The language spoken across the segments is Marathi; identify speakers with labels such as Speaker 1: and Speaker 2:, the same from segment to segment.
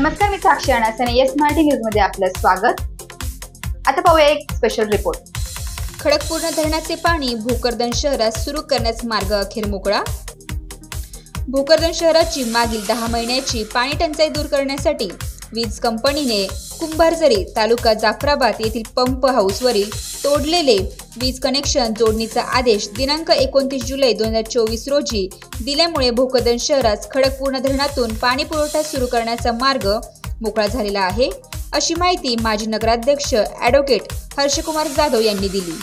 Speaker 1: नमस्कार, मी साक्षी अनासने. येस मराठी न्यूज मध्ये आपलं स्वागत. आता पाहूया एक स्पेशल रिपोर्ट.
Speaker 2: खडकपूर्णा धरणाचे पाणी भोकरदन शहरात सुरू करण्याचा मार्ग अखेर मोकळा. भोकरदन शहराची मागील 10 महिन्याची पाणी टंचाई दूर करण्यासाठी वीज कंपनीने कुंभारजरी तालुका जाफराबाद येथील पंप हाऊसवरील तोडलेले वीज कनेक्शन जोडणीचा आदेश दिनांक 29 जुलै 2024 रोजी दिल्यामुळे भोकरदन शहरात खडकपूर्णा धरणातून पाणी पुरवठा सुरू करण्याचा मार्ग मोकळा झालेला आहे, अशी माहिती माजी नगराध्यक्ष ॲडव्होकेट हर्षकुमार जाधव यांनी दिली.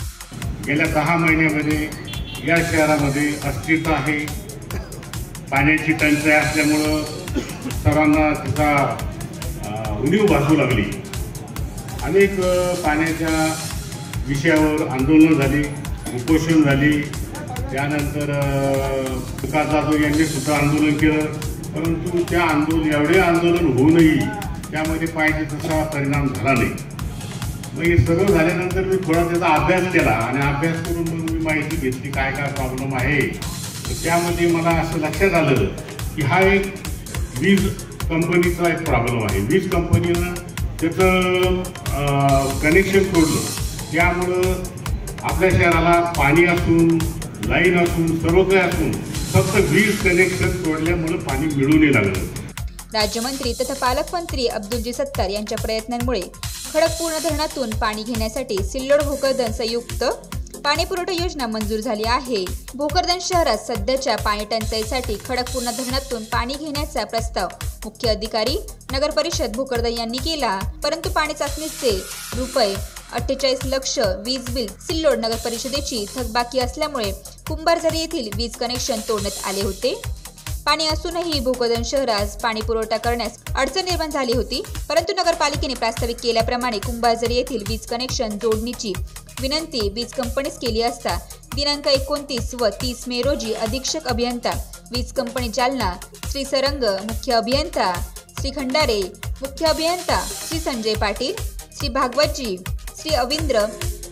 Speaker 3: गेल्या 10 महिन्यामध्ये या शहरामध्ये अस्तित्व आहे. पाण्याची टंचाई असल्यामुळं सर्वांना तिचा उणीव भासू लागली. अनेक पाण्याच्या विषयावर आंदोलनं झाली, उपोषण झाली. त्यानंतर विकास जाधव यांनी सुद्धा आंदोलन केलं, परंतु त्या एवढे आंदोलन होऊनही त्यामध्ये पाहिजे तसा परिणाम झाला नाही. मग हे सगळं झाल्यानंतर मी थोडा त्याचा अभ्यास केला आणि अभ्यास करून मग मी माहिती घेतली काय काय प्रॉब्लेम आहे. त्यामध्ये मला असं लक्षात आलं की हा एक वीज कंपनीचा एक प्रॉब्लेम आहे. वीज कंपनीनं त्याचं कनेक्शन तोडलं, त्यामुळं आपल्या शहराला पाणी असून लाईन असून सर्व काही असून फक्त वीज कनेक्शन तोडल्यामुळे पाणी मिळू नाही लागलं.
Speaker 2: राज्यमंत्री तथा पालकमंत्री अब्दुलजी सत्तार यांच्या प्रयत्नांमुळे खडकपूर्णा धरणातून पाणी घेण्यासाठी सिल्लोड भोकरदन संयुक्त पाणी पुरवठा योजना मंजूर झाली आहे. भोकरदन शहरात सध्याच्या पाणी टंचाईसाठी खडकपूर्णा धरणातून पाणी घेण्याचा प्रस्ताव मुख्य अधिकारी नगर परिषद भोकरदन यांनी केला, परंतु पाणी चाचणीचे रुपये 48 लाख वीज बिल सिल्लोड नगर परिषदेची थकबाकी असल्यामुळे कुंभारजरी येथील वीज कनेक्शन तोडण्यात आले होते. पाणी असूनही भोकरदन शहरास पाणी पुरवठा करण्यास अडचण निर्माण झाली होती, परंतु नगरपालिकेने प्रास्ताविक केल्याप्रमाणे कुंभारजरी येथील वीज कनेक्शन जोडणीची विनंती वीज कंपनीस केली असता दिनांक 29 व 30 मे रोजी अधीक्षक अभियंता वीज कंपनी जालना श्री सरंग, मुख्य अभियंता श्री खंडारे, मुख्य अभियंता श्री संजय पाटील, श्री भागवतजी, श्री अविंद्र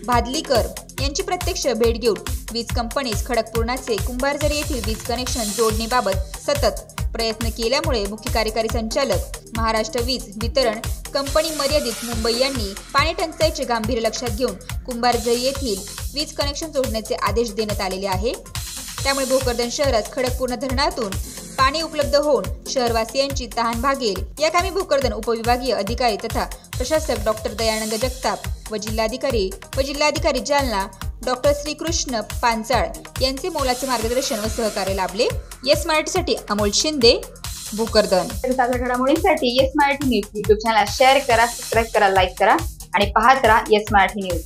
Speaker 2: भादलीकर यांची प्रत्यक्ष भेट घेऊन वीज कंपनीस खडकपूर्णाचे कुंभारजरी येथील वीज कनेक्शन जोडणीबाबत सतत प्रयत्न केल्यामुळे मुख्य कार्यकारी संचालक महाराष्ट्र वीज वितरण कंपनी मर्यादित मुंबई यांनी पाणी टंचाईचे गांभीर्य लक्षात घेऊन कुंभारजरी येथील वीज कनेक्शन जोडण्याचे आदेश देण्यात आलेले आहे. त्यामुळे भोकरदन शहरात खडकपूर्णा धरणातून पाणी उपलब्ध होऊन शहरवासियांची तहान भागेल. या कामी भोकरदन उपविभागीय अधिकारी तथा प्रशासक डॉक्टर दयानंद जगताप व जिल्हाधिकारी जालना डॉक्टर श्रीकृष्ण पांचाळ यांचे मोलाचे मार्गदर्शन व सहकार्य लाभले. येस मराठीसाठी अमोल शिंदे, भोकरदन.
Speaker 1: ताज्या घडामोडींसाठी yes Marathi news YouTube channel share करा, सबस्क्राईब करा, लाईक करा आणि पाहत राहा येस मराठी न्यूज.